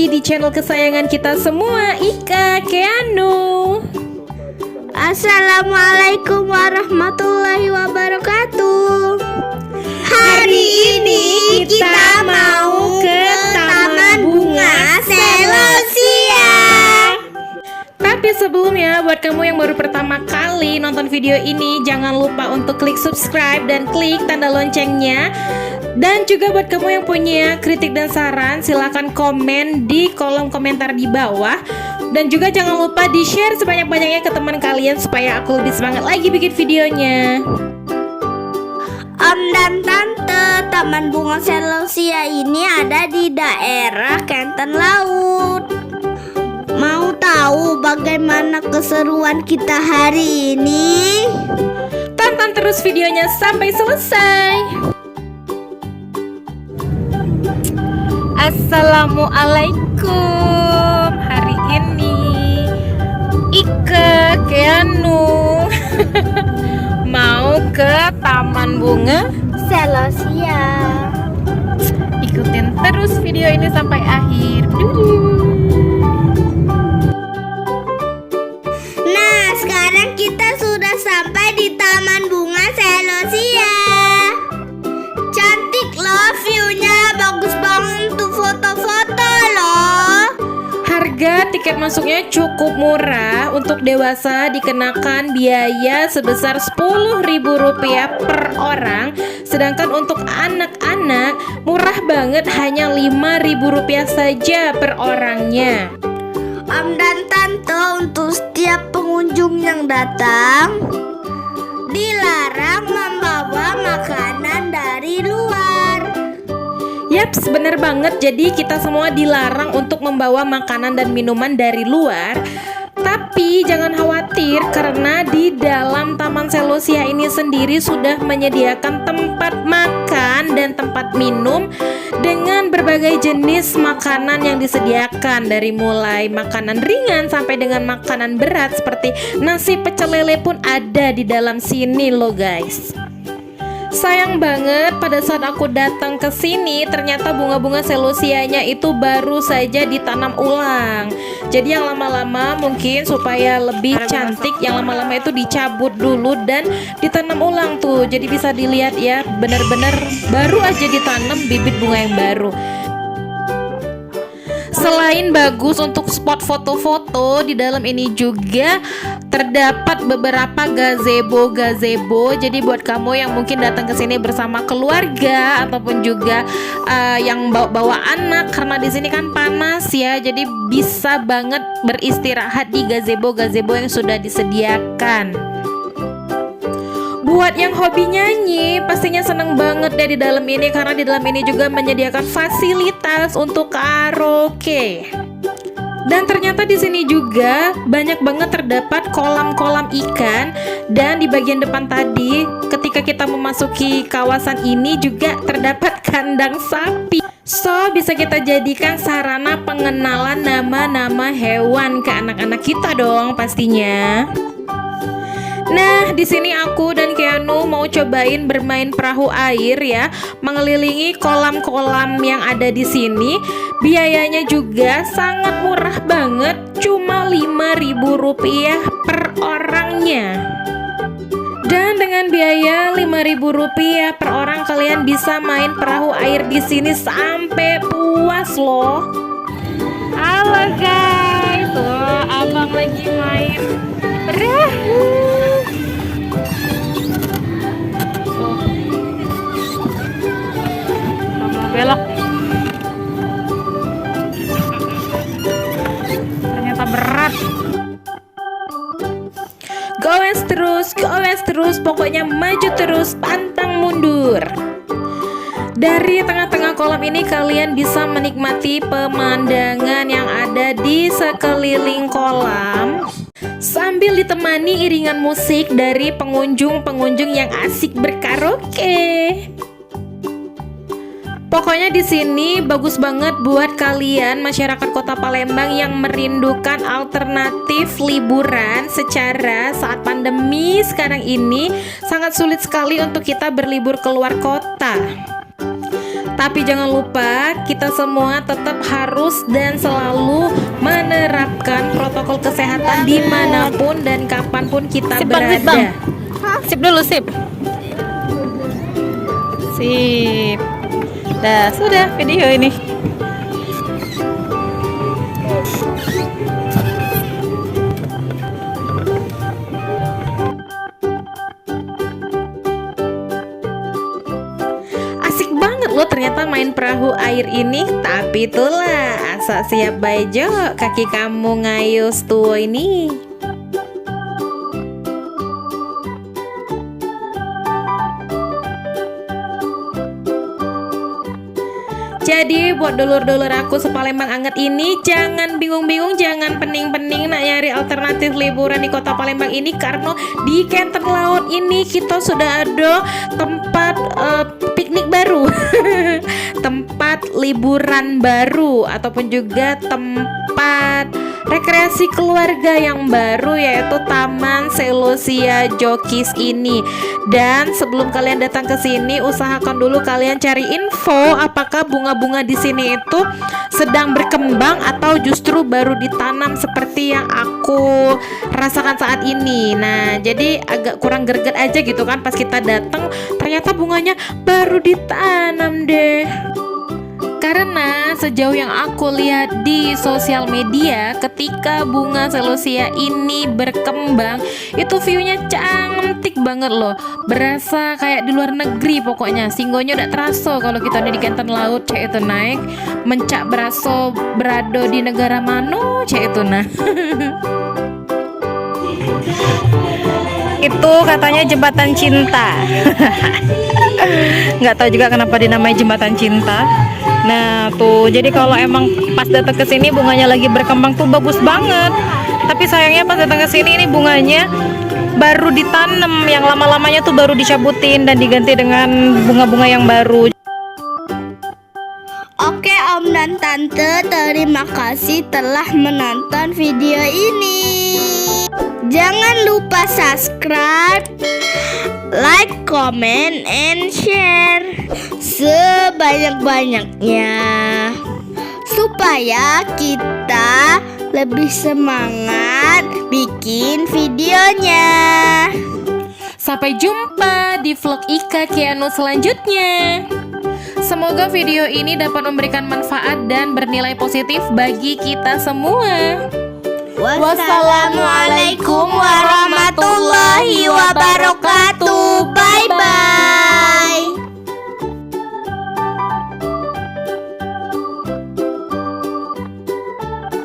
lagi di channel kesayangan kita semua, Ika Keanu. Assalamualaikum warahmatullahi wabarakatuh. Hari ini kita mau ke Taman Bunga Selosiya. Tapi sebelumnya, buat kamu yang baru pertama kali nonton video ini, jangan lupa untuk klik subscribe dan klik tanda loncengnya. Dan juga buat kamu yang punya kritik dan saran, silahkan komen di kolom komentar di bawah. Dan juga jangan lupa di-share sebanyak-banyaknya ke teman kalian supaya aku lebih semangat lagi bikin videonya. Om dan Tante, Taman Bunga Selosiya ini ada di daerah Kenten Laut. Mau tahu bagaimana keseruan kita hari ini? Tonton terus videonya sampai selesai. Assalamualaikum. Hari ini Ika Keanu mau ke Taman Bunga Selosiya. Ikutin terus video ini sampai akhir. Nah, sekarang kita sudah sampai di Taman Bunga Selosiya. Cantik loh view-nya, bagus banget untuk foto-foto loh. Harga tiket masuknya cukup murah. Untuk dewasa dikenakan biaya sebesar Rp10.000 per orang. Sedangkan untuk anak-anak murah banget, hanya Rp5.000 saja per orangnya. Om dan Tante, untuk setiap pengunjung yang datang dilarang membawa makanan dari luar. Yaps, bener banget. Jadi kita semua dilarang untuk membawa makanan dan minuman dari luar. Tapi jangan khawatir, karena di dalam Taman Selosiya ini sendiri sudah menyediakan tempat makan dan tempat minum dengan berbagai jenis makanan yang disediakan, dari mulai makanan ringan sampai dengan makanan berat seperti nasi pecel lele pun ada di dalam sini loh guys. Sayang banget pada saat aku datang ke sini ternyata bunga-bunga selosianya itu baru saja ditanam ulang. Jadi yang lama-lama mungkin supaya lebih cantik, yang lama-lama itu dicabut dulu dan ditanam ulang tuh. Jadi bisa dilihat ya, bener-bener baru aja ditanam bibit bunga yang baru. Selain bagus untuk spot foto-foto, di dalam ini juga terdapat beberapa gazebo. Jadi buat kamu yang mungkin datang ke sini bersama keluarga ataupun juga yang bawa anak, karena di sini kan panas ya, jadi bisa banget beristirahat di gazebo yang sudah disediakan. Buat yang hobi nyanyi, pastinya seneng banget deh di dalam ini, karena di dalam ini juga menyediakan fasilitas untuk karaoke. Dan ternyata di sini juga banyak banget terdapat kolam-kolam ikan. Dan di bagian depan tadi, ketika kita memasuki kawasan ini juga terdapat kandang sapi. So, bisa kita jadikan sarana pengenalan nama-nama hewan ke anak-anak kita dong pastinya. Nah, di sini aku dan Keanu mau cobain bermain perahu air ya, mengelilingi kolam-kolam yang ada di sini. Biayanya juga sangat murah banget, cuma Rp5.000 per orangnya. Dan dengan biaya Rp5.000 per orang, kalian bisa main perahu air di sini sampai puas loh. Halo guys, tuh abang lagi main perahu. Belok, ternyata berat. Goes terus, pokoknya maju terus, pantang mundur. Dari tengah-tengah kolam ini kalian bisa menikmati pemandangan yang ada di sekeliling kolam, sambil ditemani iringan musik dari pengunjung-pengunjung yang asik berkaraoke. Pokoknya di sini bagus banget buat kalian masyarakat Kota Palembang yang merindukan alternatif liburan secara saat pandemi sekarang ini sangat sulit sekali untuk kita berlibur keluar kota. Tapi jangan lupa kita semua tetap harus dan selalu menerapkan protokol kesehatan dimanapun dan kapanpun kita Sip, Bang, berada. sip, Bang. Sip dulu, sip. Sip. Dah, sudah video ini. Asik banget loh ternyata main perahu air ini. Tapi itulah asa siap baijo kaki kamu ngayus tuh ini. Jadi buat dulur-dulur aku sepalembang anget ini, jangan bingung-bingung, jangan pening-pening nak nyari alternatif liburan di kota Palembang ini, karena di Kenten Laut ini kita sudah ada tempat piknik baru tempat liburan baru ataupun juga tempat rekreasi keluarga yang baru, yaitu Taman Selossia Jokis ini. Dan sebelum kalian datang ke sini, usahakan dulu kalian cari info apakah bunga-bunga di sini itu sedang berkembang atau justru baru ditanam seperti yang aku rasakan saat ini. Nah, jadi agak kurang greget aja gitu kan pas kita datang, ternyata bunganya baru ditanam deh. Karena sejauh yang aku lihat di sosial media, ketika bunga Selossia ini berkembang, itu view-nya cantik banget loh. Berasa kayak di luar negeri pokoknya. Singgonya udah terasa kalau kita ada di Kenten Laut, cek itu naik. Mencak beraso berado di negara mano, cek itu nah. Itu katanya jembatan cinta. Nggak tahu juga kenapa dinamai jembatan cinta. Nah tuh, jadi kalau emang pas datang ke sini bunganya lagi berkembang tuh bagus banget. Tapi sayangnya pas datang ke sini ini bunganya baru ditanam, yang lama-lamanya tuh baru dicabutin dan diganti dengan bunga-bunga yang baru. Oke Om dan Tante, terima kasih telah menonton video ini. Jangan lupa subscribe, like, comment, and share sebanyak-banyaknya supaya kita lebih semangat bikin videonya. Sampai jumpa di vlog Ika Keanu selanjutnya. Semoga video ini dapat memberikan manfaat dan bernilai positif bagi kita semua. Wassalamualaikum